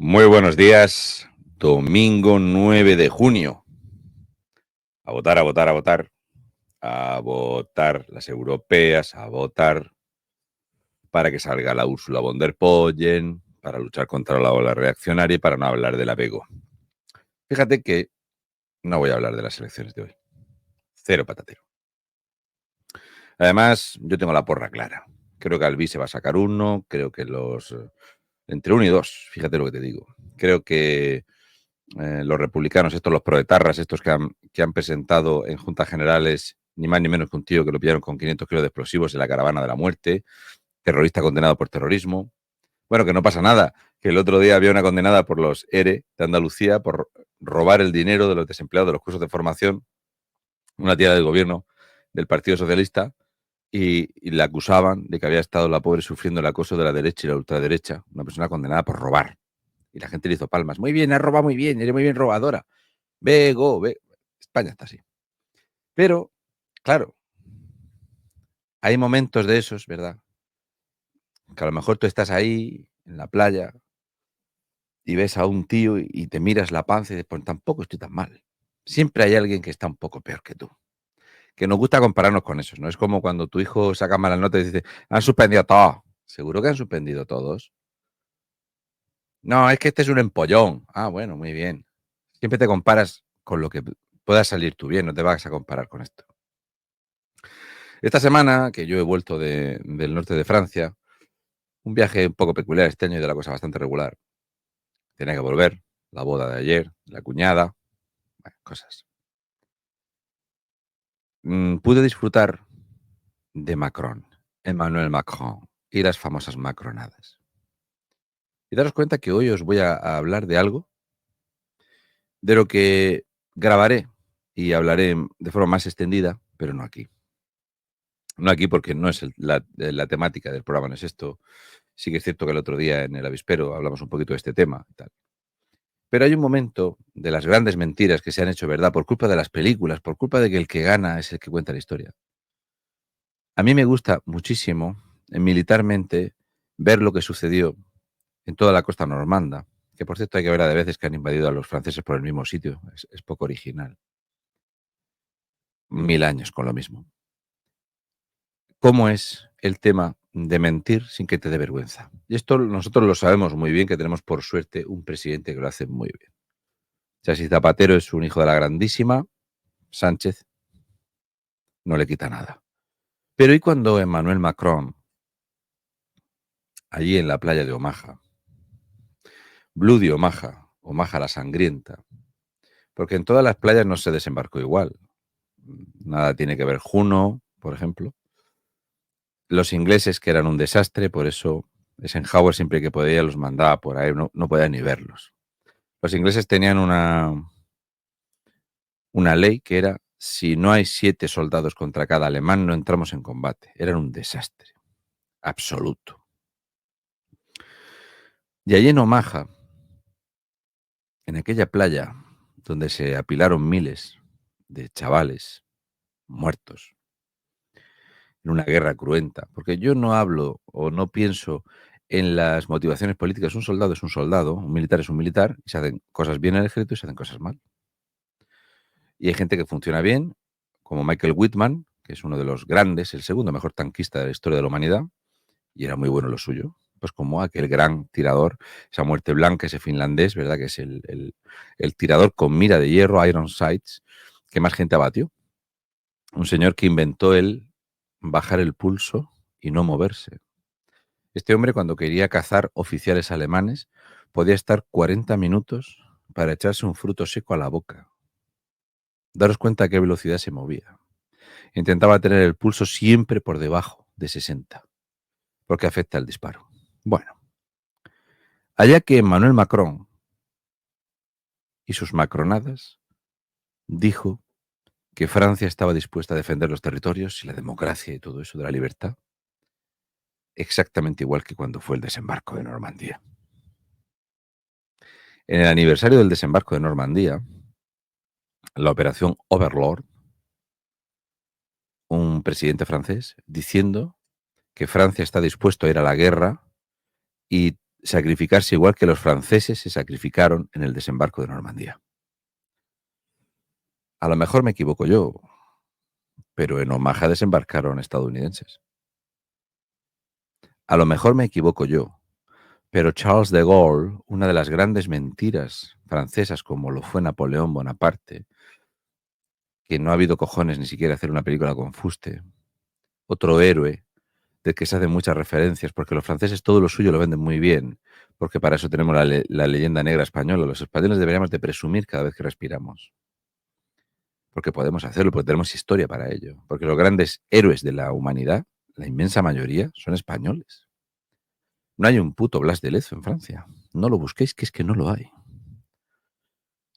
Muy buenos días, domingo 9 de junio. A votar, a votar, a votar. A votar las europeas, a votar para que salga la Ursula von der Leyen, para luchar contra la ola reaccionaria y para no hablar del apego. Fíjate que no voy a hablar de las elecciones de hoy. Cero patatero. Además, yo tengo la porra clara. Creo que Albi se va a sacar uno, creo que entre uno y dos, fíjate lo que te digo. Creo que los republicanos, estos, los proetarras, estos que han presentado en juntas generales ni más ni menos que un tío que lo pillaron con 500 kilos de explosivos en la caravana de la muerte, terrorista condenado por terrorismo. Bueno, que no pasa nada, que el otro día había una condenada por los ERE de Andalucía por robar el dinero de los desempleados de los cursos de formación, una tía del gobierno del Partido Socialista, y la acusaban de que había estado la pobre sufriendo el acoso de la derecha y la ultraderecha, una persona condenada por robar. Y la gente le hizo palmas. Muy bien, has robado muy bien, eres muy bien robadora. Ve, go, ve. España está así. Pero, claro, hay momentos de esos, ¿verdad? Que a lo mejor tú estás ahí en la playa y ves a un tío y te miras la panza y dices, pues tampoco estoy tan mal. Siempre hay alguien que está un poco peor que tú. Que nos gusta compararnos con esos, ¿no? Es como cuando tu hijo saca malas notas y dice, han suspendido todos. ¿Seguro que han suspendido todos? No, es que este es un empollón. Ah, bueno, muy bien. Siempre te comparas con lo que pueda salir tú bien, no te vas a comparar con esto. Esta semana, que yo he vuelto del norte de Francia, un viaje un poco peculiar este año y de la cosa bastante regular. Tenía que volver, la boda de ayer, la cuñada, bueno, cosas. Pude disfrutar de Macron, Emmanuel Macron, y las famosas macronadas. Y daros cuenta que hoy os voy a hablar de algo de lo que grabaré y hablaré de forma más extendida, pero no aquí. No aquí porque no es la temática del programa, no es esto. Sí que es cierto que el otro día en el avispero hablamos un poquito de este tema y tal. Pero hay un momento de las grandes mentiras que se han hecho verdad por culpa de las películas, por culpa de que el que gana es el que cuenta la historia. A mí me gusta muchísimo, militarmente, ver lo que sucedió en toda la costa normanda, que por cierto hay que ver a de veces que han invadido a los franceses por el mismo sitio, es poco original. 1000 años con lo mismo. ¿Cómo es el tema de mentir sin que te dé vergüenza? Y esto nosotros lo sabemos muy bien, que tenemos por suerte un presidente que lo hace muy bien. O sea, si Zapatero es un hijo de la grandísima, Sánchez no le quita nada. Pero ¿y cuando Emmanuel Macron, allí en la playa de Omaha, Blue de Omaha, Omaha la sangrienta, porque en todas las playas no se desembarcó igual, nada tiene que ver Juno, por ejemplo, los ingleses que eran un desastre, por eso Eisenhower siempre que podía los mandaba por ahí, no podía ni verlos. Los ingleses tenían una ley que era, si no hay 7 soldados contra cada alemán, no entramos en combate. Eran un desastre absoluto. Y allí en Omaha, en aquella playa donde se apilaron miles de chavales muertos en una guerra cruenta, porque yo no hablo o no pienso en las motivaciones políticas. Un soldado es un soldado, un militar es un militar, y se hacen cosas bien en el ejército y se hacen cosas mal. Y hay gente que funciona bien, como Michael Whitman, que es uno de los grandes, el segundo mejor tanquista de la historia de la humanidad, y era muy bueno lo suyo. Pues como aquel gran tirador, esa muerte blanca, ese finlandés, ¿verdad? Que es el tirador con mira de hierro, Iron Sights, que más gente abatió. Un señor que inventó el bajar el pulso y no moverse. Este hombre, cuando quería cazar oficiales alemanes, podía estar 40 minutos para echarse un fruto seco a la boca. Daros cuenta a qué velocidad se movía. Intentaba tener el pulso siempre por debajo de 60, porque afecta el disparo. Bueno, allá que Emmanuel Macron y sus macronadas dijo que Francia estaba dispuesta a defender los territorios y la democracia y todo eso de la libertad, exactamente igual que cuando fue el desembarco de Normandía. En el aniversario del desembarco de Normandía, la operación Overlord, un presidente francés diciendo que Francia está dispuesto a ir a la guerra y sacrificarse igual que los franceses se sacrificaron en el desembarco de Normandía. A lo mejor me equivoco yo, pero en Omaha desembarcaron estadounidenses. A lo mejor me equivoco yo, pero Charles de Gaulle, una de las grandes mentiras francesas como lo fue Napoleón Bonaparte, que no ha habido cojones ni siquiera hacer una película con fuste, otro héroe de que se hacen muchas referencias, porque los franceses todo lo suyo lo venden muy bien, porque para eso tenemos la leyenda negra española. Los españoles deberíamos de presumir cada vez que respiramos, porque podemos hacerlo, porque tenemos historia para ello, porque los grandes héroes de la humanidad, la inmensa mayoría, son españoles. No hay un puto Blas de Lezo en Francia. No lo busquéis, que es que no lo hay.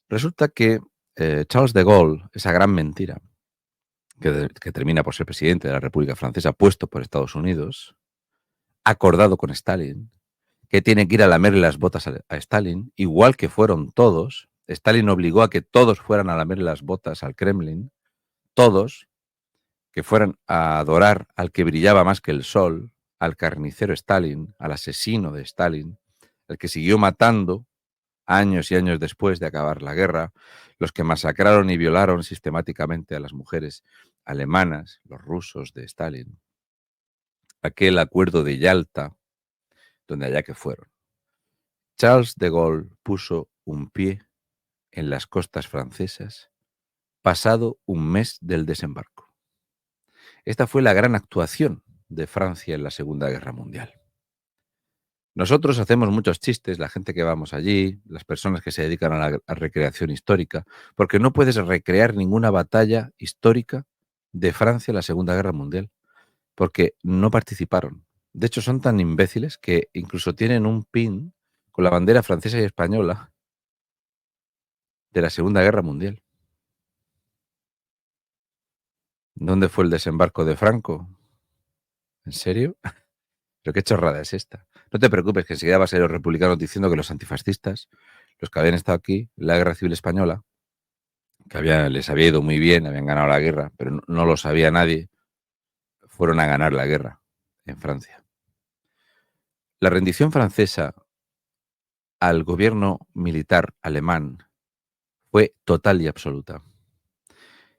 Resulta que Charles de Gaulle, esa gran mentira, que termina por ser presidente de la República Francesa, puesto por Estados Unidos, acordado con Stalin, que tiene que ir a lamerle las botas a Stalin, igual que fueron todos. Stalin obligó a que todos fueran a lamerle las botas al Kremlin, todos, que fueran a adorar al que brillaba más que el sol, al carnicero Stalin, al asesino de Stalin, el que siguió matando años y años después de acabar la guerra, los que masacraron y violaron sistemáticamente a las mujeres alemanas, los rusos de Stalin, aquel acuerdo de Yalta, donde allá que fueron. Charles de Gaulle puso un pie en las costas francesas pasado un mes del desembarco. Esta fue la gran actuación de Francia en la Segunda Guerra Mundial. Nosotros hacemos muchos chistes, la gente que vamos allí, las personas que se dedican a la recreación histórica, porque no puedes recrear ninguna batalla histórica de Francia en la Segunda Guerra Mundial, porque no participaron. De hecho, son tan imbéciles que incluso tienen un pin con la bandera francesa y española de la Segunda Guerra Mundial. ¿Dónde fue el desembarco de Franco? ¿En serio? ¿Pero qué chorrada es esta? No te preocupes, que enseguida va a ser los republicanos diciendo que los antifascistas, los que habían estado aquí en la Guerra Civil Española, que les había ido muy bien, habían ganado la guerra, pero no lo sabía nadie, fueron a ganar la guerra en Francia. La rendición francesa al gobierno militar alemán fue total y absoluta.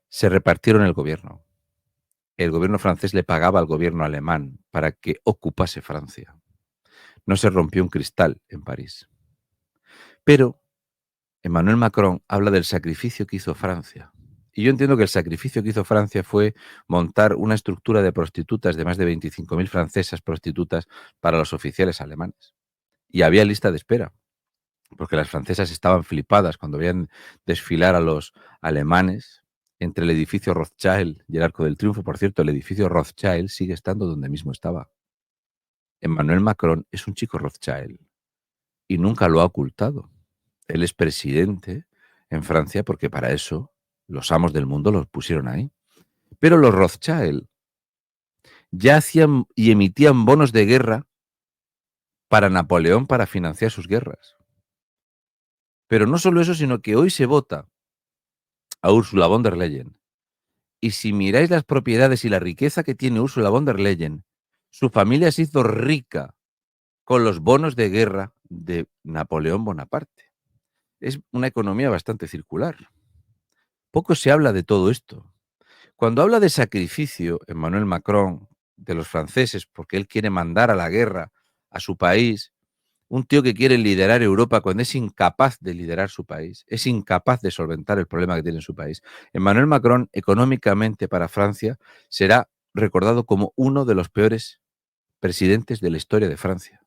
Se repartieron el gobierno. El gobierno francés le pagaba al gobierno alemán para que ocupase Francia. No se rompió un cristal en París. Pero Emmanuel Macron habla del sacrificio que hizo Francia. Y yo entiendo que el sacrificio que hizo Francia fue montar una estructura de prostitutas de más de 25.000 francesas prostitutas para los oficiales alemanes. Y había lista de espera, porque las francesas estaban flipadas cuando veían desfilar a los alemanes entre el edificio Rothschild y el Arco del Triunfo. Por cierto, el edificio Rothschild sigue estando donde mismo estaba. Emmanuel Macron es un chico Rothschild y nunca lo ha ocultado. Él es presidente en Francia porque para eso los amos del mundo los pusieron ahí. Pero los Rothschild ya hacían y emitían bonos de guerra para Napoleón para financiar sus guerras. Pero no solo eso, sino que hoy se vota a Ursula von der Leyen. Y si miráis las propiedades y la riqueza que tiene Ursula von der Leyen, su familia se hizo rica con los bonos de guerra de Napoleón Bonaparte. Es una economía bastante circular. Poco se habla de todo esto. Cuando habla de sacrificio, Emmanuel Macron, de los franceses, porque él quiere mandar a la guerra a su país, un tío que quiere liderar Europa cuando es incapaz de liderar su país, es incapaz de solventar el problema que tiene en su país. Emmanuel Macron, económicamente para Francia, será recordado como uno de los peores presidentes de la historia de Francia.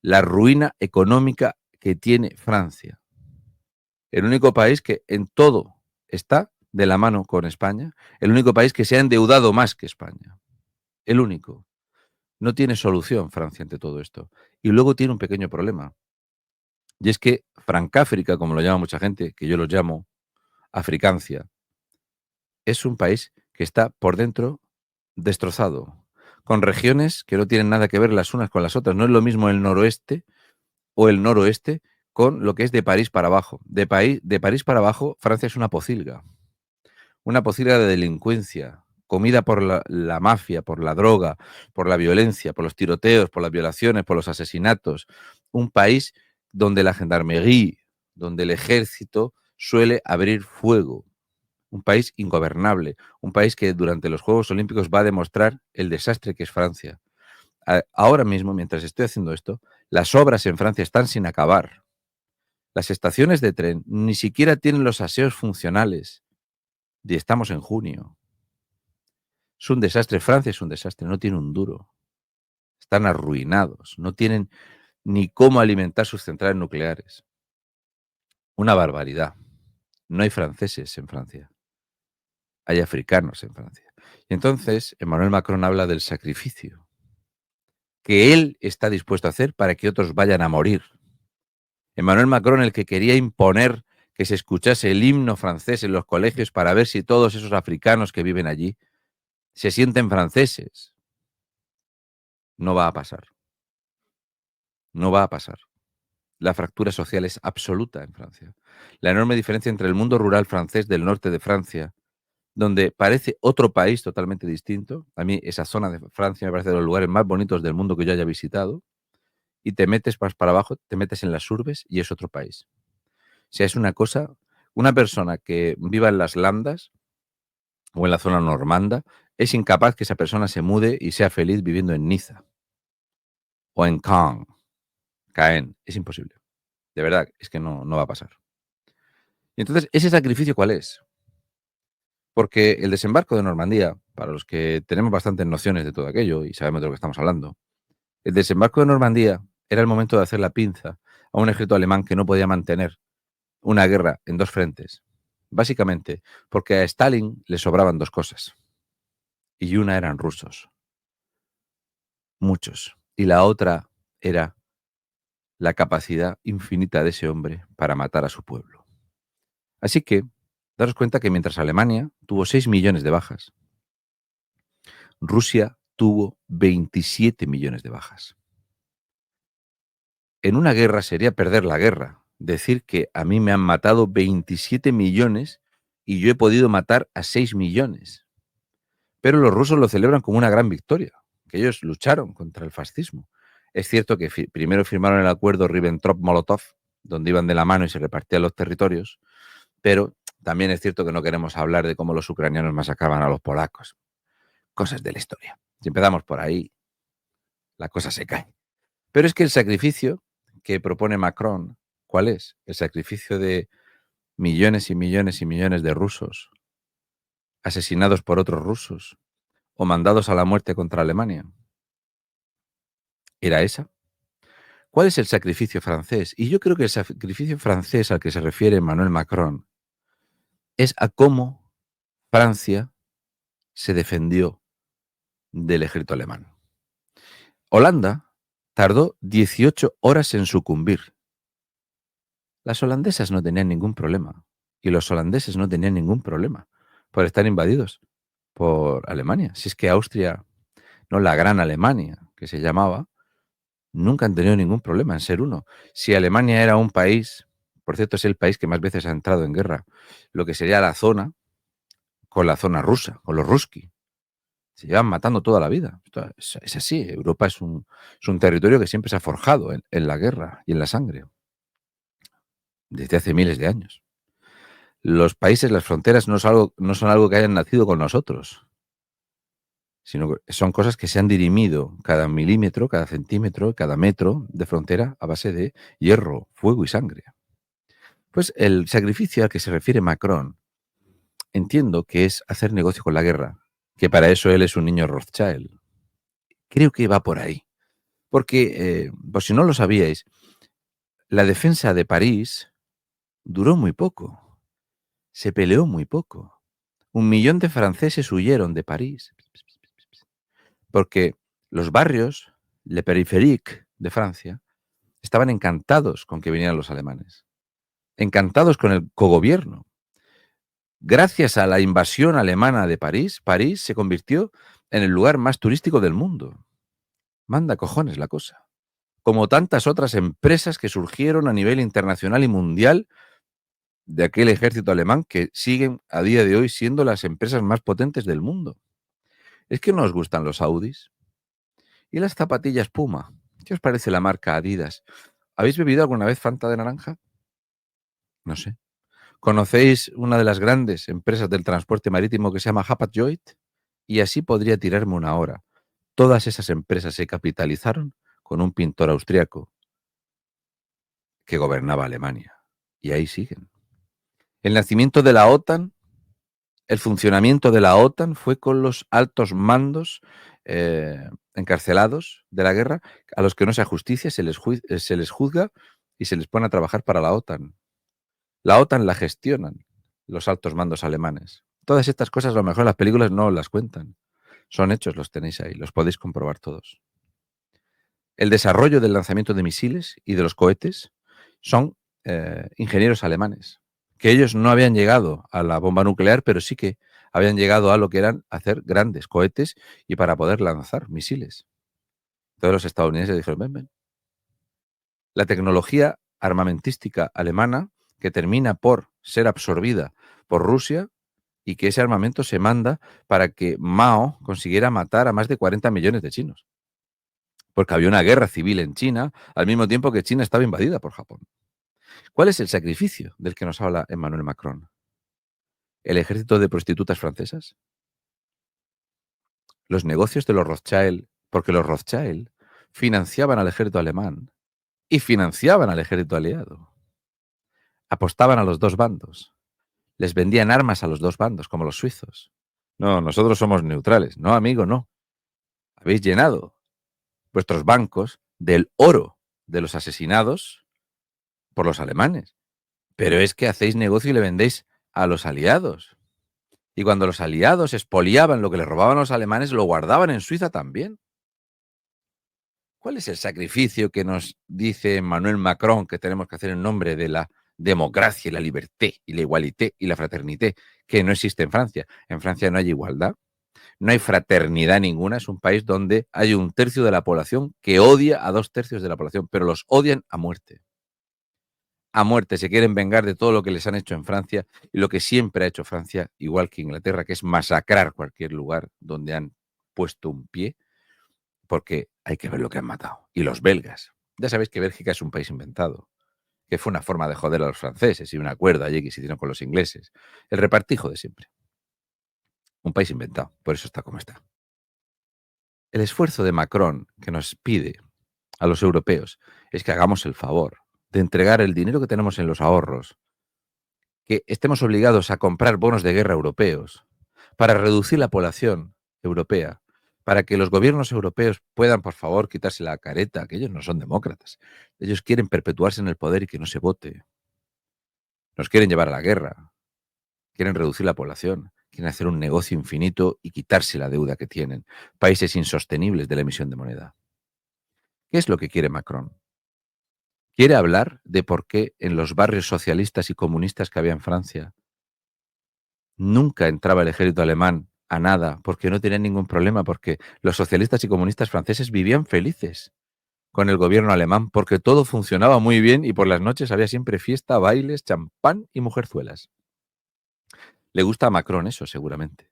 La ruina económica que tiene Francia. El único país que en todo está de la mano con España, el único país que se ha endeudado más que España. El único. No tiene solución Francia ante todo esto. Y luego tiene un pequeño problema. Y es que Francáfrica, como lo llama mucha gente, que yo lo llamo Africancia, es un país que está por dentro destrozado, con regiones que no tienen nada que ver las unas con las otras. No es lo mismo el noroeste o el noroeste con lo que es de París para abajo. De París para abajo, Francia es una pocilga de delincuencia, comida por la mafia, por la droga, por la violencia, por los tiroteos, por las violaciones, por los asesinatos. Un país donde la gendarmería, donde el ejército suele abrir fuego. Un país ingobernable, un país que durante los Juegos Olímpicos va a demostrar el desastre que es Francia. Ahora mismo, mientras estoy haciendo esto, las obras en Francia están sin acabar. Las estaciones de tren ni siquiera tienen los aseos funcionales. Y estamos en junio. Es un desastre. Francia es un desastre. No tiene un duro. Están arruinados. No tienen ni cómo alimentar sus centrales nucleares. Una barbaridad. No hay franceses en Francia. Hay africanos en Francia. Y entonces, Emmanuel Macron habla del sacrificio que él está dispuesto a hacer para que otros vayan a morir. Emmanuel Macron, el que quería imponer que se escuchase el himno francés en los colegios para ver si todos esos africanos que viven allí se sienten franceses. No va a pasar. No va a pasar. La fractura social es absoluta en Francia. La enorme diferencia entre el mundo rural francés del norte de Francia, donde parece otro país totalmente distinto. A mí esa zona de Francia me parece de los lugares más bonitos del mundo que yo haya visitado. Y te metes más para abajo, te metes en las urbes y es otro país. O sea, es una cosa, una persona que viva en las landas o en la zona normanda, es incapaz que esa persona se mude y sea feliz viviendo en Niza o en Caen. Es imposible. De verdad, es que no va a pasar. Y entonces, ¿ese sacrificio cuál es? Porque el desembarco de Normandía, para los que tenemos bastantes nociones de todo aquello y sabemos de lo que estamos hablando, el desembarco de Normandía era el momento de hacer la pinza a un ejército alemán que no podía mantener una guerra en dos frentes. Básicamente, porque a Stalin le sobraban dos cosas. Y una eran rusos. Muchos. Y la otra era la capacidad infinita de ese hombre para matar a su pueblo. Así que, daros cuenta que mientras Alemania tuvo 6 millones de bajas, Rusia tuvo 27 millones de bajas. En una guerra sería perder la guerra. Decir que a mí me han matado 27 millones y yo he podido matar a 6 millones. Pero los rusos lo celebran como una gran victoria, que ellos lucharon contra el fascismo. Es cierto que primero firmaron el acuerdo Ribbentrop-Molotov, donde iban de la mano y se repartían los territorios, pero también es cierto que no queremos hablar de cómo los ucranianos masacraban a los polacos. Cosas de la historia. Si empezamos por ahí, la cosa se cae. Pero es que el sacrificio que propone Macron, ¿cuál es? El sacrificio de millones y millones y millones de rusos asesinados por otros rusos o mandados a la muerte contra Alemania. ¿Era esa? ¿Cuál es el sacrificio francés? Y yo creo que el sacrificio francés al que se refiere Emmanuel Macron es a cómo Francia se defendió del ejército alemán. Holanda tardó 18 horas en sucumbir. Las holandesas no tenían ningún problema y los holandeses no tenían ningún problema por estar invadidos por Alemania. Si es que Austria, no la gran Alemania que se llamaba, nunca han tenido ningún problema en ser uno. Si Alemania era un país, por cierto, es el país que más veces ha entrado en guerra, lo que sería la zona, con la zona rusa, con los ruski. Se llevan matando toda la vida. Es así. Europa es un territorio que siempre se ha forjado en la guerra y en la sangre, desde hace miles de años. Los países, las fronteras no son algo que hayan nacido con nosotros, sino que son cosas que se han dirimido cada milímetro, cada centímetro, cada metro de frontera a base de hierro, fuego y sangre. Pues el sacrificio al que se refiere Macron, entiendo que es hacer negocio con la guerra, que para eso él es un niño Rothschild. Creo que va por ahí. Porque, por si no lo sabíais, la defensa de París duró muy poco. Se peleó muy poco. 1 millón de franceses huyeron de París. Porque los barrios, le périphérique de Francia, estaban encantados con que vinieran los alemanes. Encantados con el cogobierno. Gracias a la invasión alemana de París, París se convirtió en el lugar más turístico del mundo. Manda cojones la cosa. Como tantas otras empresas que surgieron a nivel internacional y mundial de aquel ejército alemán que siguen a día de hoy siendo las empresas más potentes del mundo. ¿Es que no os gustan los Audis? ¿Y las zapatillas Puma? ¿Qué os parece la marca Adidas? ¿Habéis bebido alguna vez Fanta de naranja? No sé. ¿Conocéis una de las grandes empresas del transporte marítimo que se llama Hapag-Lloyd? Y así podría tirarme una hora. Todas esas empresas se capitalizaron con un pintor austriaco que gobernaba Alemania. Y ahí siguen. El nacimiento de la OTAN, el funcionamiento de la OTAN fue con los altos mandos encarcelados de la guerra, a los que no se hace justicia, se les juzga y se les pone a trabajar para la OTAN. La OTAN la gestionan los altos mandos alemanes. Todas estas cosas a lo mejor las películas no las cuentan. Son hechos, los tenéis ahí, los podéis comprobar todos. El desarrollo del lanzamiento de misiles y de los cohetes son ingenieros alemanes, que ellos no habían llegado a la bomba nuclear, pero sí que habían llegado a lo que eran hacer grandes cohetes y para poder lanzar misiles. Todos los estadounidenses dijeron, ven, ven. La tecnología armamentística alemana, que termina por ser absorbida por Rusia, y que ese armamento se manda para que Mao consiguiera matar a más de 40 millones de chinos. Porque había una guerra civil en China al mismo tiempo que China estaba invadida por Japón. ¿Cuál es el sacrificio del que nos habla Emmanuel Macron? ¿El ejército de prostitutas francesas? ¿Los negocios de los Rothschild? Porque los Rothschild financiaban al ejército alemán y financiaban al ejército aliado. Apostaban a los dos bandos. Les vendían armas a los dos bandos, como los suizos. No, nosotros somos neutrales. No, amigo, no. Habéis llenado vuestros bancos del oro de los asesinados por los alemanes. Pero es que hacéis negocio y le vendéis a los aliados. Y cuando los aliados expoliaban lo que les robaban los alemanes, lo guardaban en Suiza también. ¿Cuál es el sacrificio que nos dice Emmanuel Macron que tenemos que hacer en nombre de la democracia y la liberté y la igualité y la fraternité que no existe en Francia? En Francia no hay igualdad, no hay fraternidad ninguna. Es un país donde hay un tercio de la población que odia a 2/3 de la población, pero los odian a muerte. A muerte, se quieren vengar de todo lo que les han hecho en Francia y lo que siempre ha hecho Francia, igual que Inglaterra, que es masacrar cualquier lugar donde han puesto un pie, porque hay que ver lo que han matado. Y los belgas. Ya sabéis que Bélgica es un país inventado, que fue una forma de joder a los franceses y un acuerdo allí que se hicieron con los ingleses. El repartijo de siempre. Un país inventado, por eso está como está. El esfuerzo de Macron que nos pide a los europeos es que hagamos el favor de entregar el dinero que tenemos en los ahorros, que estemos obligados a comprar bonos de guerra europeos para reducir la población europea, para que los gobiernos europeos puedan, por favor, quitarse la careta, que ellos no son demócratas. Ellos quieren perpetuarse en el poder y que no se vote. Nos quieren llevar a la guerra, quieren reducir la población, quieren hacer un negocio infinito y quitarse la deuda que tienen. Países insostenibles de la emisión de moneda. ¿Qué es lo que quiere Macron? Quiere hablar de por qué en los barrios socialistas y comunistas que había en Francia nunca entraba el ejército alemán a nada, porque no tenían ningún problema, porque los socialistas y comunistas franceses vivían felices con el gobierno alemán, porque todo funcionaba muy bien y por las noches había siempre fiesta, bailes, champán y mujerzuelas. Le gusta a Macron eso, seguramente.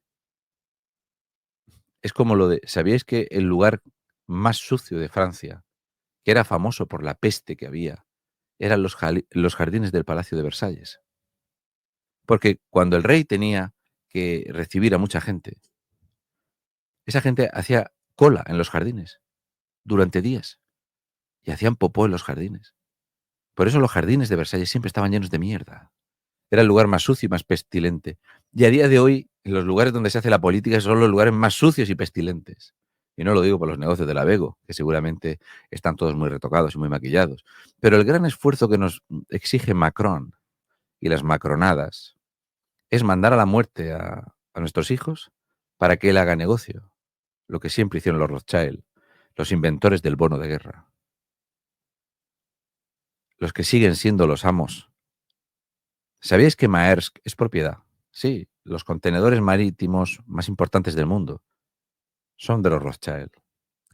Es como lo de, ¿sabíais que el lugar más sucio de Francia, que era famoso por la peste que había, eran los jardines del Palacio de Versalles? Porque cuando el rey tenía que recibir a mucha gente, esa gente hacía cola en los jardines durante días y hacían popó en los jardines. Por eso los jardines de Versalles siempre estaban llenos de mierda. Era el lugar más sucio y más pestilente. Y a día de hoy, en los lugares donde se hace la política son los lugares más sucios y pestilentes. Y no lo digo por los negocios de la Bego, que seguramente están todos muy retocados y muy maquillados. Pero el gran esfuerzo que nos exige Macron y las macronadas es mandar a la muerte a nuestros hijos para que él haga negocio. Lo que siempre hicieron los Rothschild, los inventores del bono de guerra. Los que siguen siendo los amos. ¿Sabíais que Maersk es propiedad? Sí, los contenedores marítimos más importantes del mundo son de los Rothschild,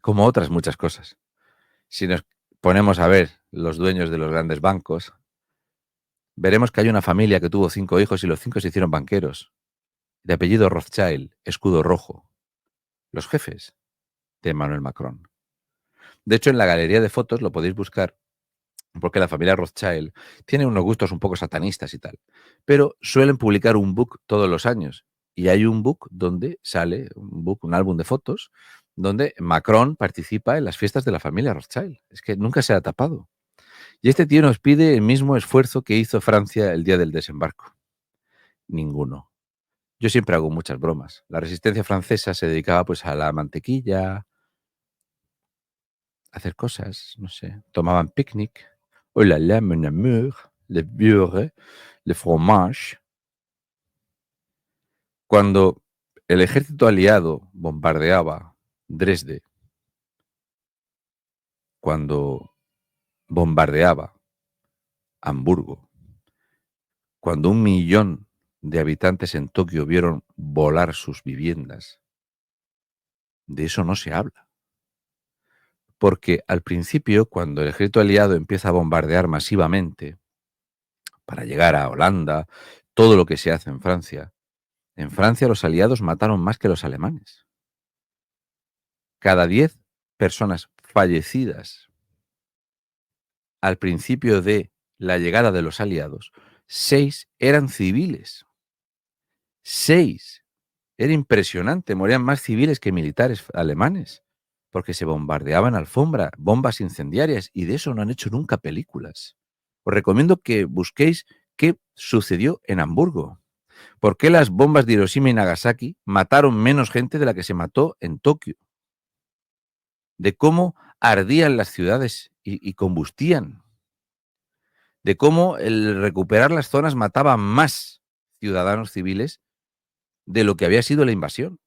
como otras muchas cosas. Si nos ponemos a ver los dueños de los grandes bancos, veremos que hay una familia que tuvo 5 hijos y los 5 se hicieron banqueros, de apellido Rothschild, escudo rojo. los jefes de Emmanuel Macron. De hecho, en la galería de fotos lo podéis buscar, porque la familia Rothschild tiene unos gustos un poco satanistas y tal, pero suelen publicar un book todos los años. Y hay un book donde sale, un álbum de fotos, donde Macron participa en las fiestas de la familia Rothschild. Es que nunca se ha tapado. Y este tío nos pide el mismo esfuerzo que hizo Francia el día del desembarco. Ninguno. Yo siempre hago muchas bromas. La resistencia francesa se dedicaba pues a la mantequilla, a hacer cosas, no sé. Tomaban picnic. Oh la la, mon amour, le beurre, le fromage. Cuando el ejército aliado bombardeaba Dresde, cuando bombardeaba Hamburgo, cuando 1 millón de habitantes en Tokio vieron volar sus viviendas, de eso no se habla. Porque al principio, cuando el ejército aliado empieza a bombardear masivamente para llegar a Holanda, todo lo que se hace en Francia los aliados mataron más que los alemanes. Cada 10 personas fallecidas al principio de la llegada de los aliados, 6 eran civiles. 6. Era impresionante, morían más civiles que militares alemanes, porque se bombardeaban alfombra, bombas incendiarias, y de eso no han hecho nunca películas. Os recomiendo que busquéis qué sucedió en Hamburgo. ¿Por qué las bombas de Hiroshima y Nagasaki mataron menos gente de la que se mató en Tokio? De cómo ardían las ciudades y combustían. De cómo el recuperar las zonas mataba más ciudadanos civiles de lo que había sido la invasión.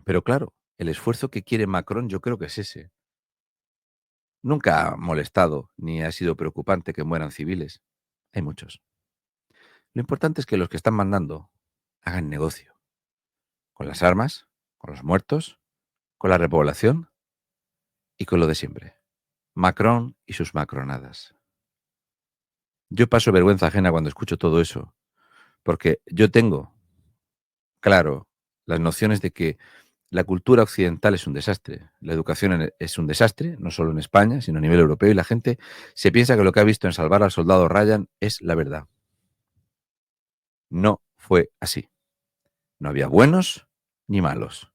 Pero claro, el esfuerzo que quiere Macron yo creo que es ese. Nunca ha molestado ni ha sido preocupante que mueran civiles. Hay muchos. Lo importante es que los que están mandando hagan negocio con las armas, con los muertos, con la repoblación y con lo de siempre. Macron y sus macronadas. Yo paso vergüenza ajena cuando escucho todo eso, porque yo tengo claro las nociones de que la cultura occidental es un desastre, la educación es un desastre, no solo en España, sino a nivel europeo, y la gente se piensa que lo que ha visto en Salvar al soldado Ryan es la verdad. No fue así. No había buenos ni malos.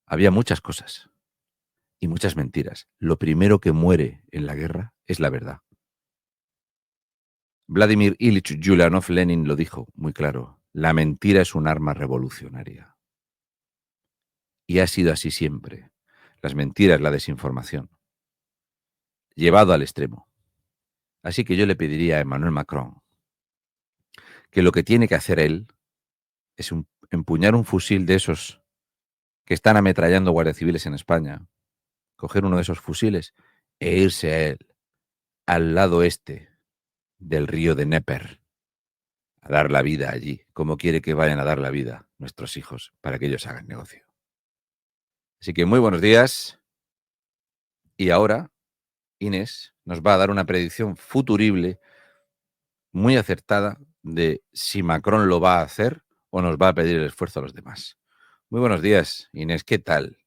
Había muchas cosas y muchas mentiras. Lo primero que muere en la guerra es la verdad. Vladimir Ilich Ulyanov Lenin lo dijo muy claro. La mentira es un arma revolucionaria. Y ha sido así siempre. Las mentiras, la desinformación. Llevado al extremo. Así que yo le pediría a Emmanuel Macron que lo que tiene que hacer él es empuñar un fusil de esos que están ametrallando guardias civiles en España, coger uno de esos fusiles e irse a él, al lado este del río de Dnieper, a dar la vida allí, como quiere que vayan a dar la vida nuestros hijos para que ellos hagan negocio. Así que muy buenos días. Y ahora Inés nos va a dar una predicción futurible muy acertada de si Macron lo va a hacer o nos va a pedir el esfuerzo a los demás. Muy buenos días, Inés, ¿qué tal?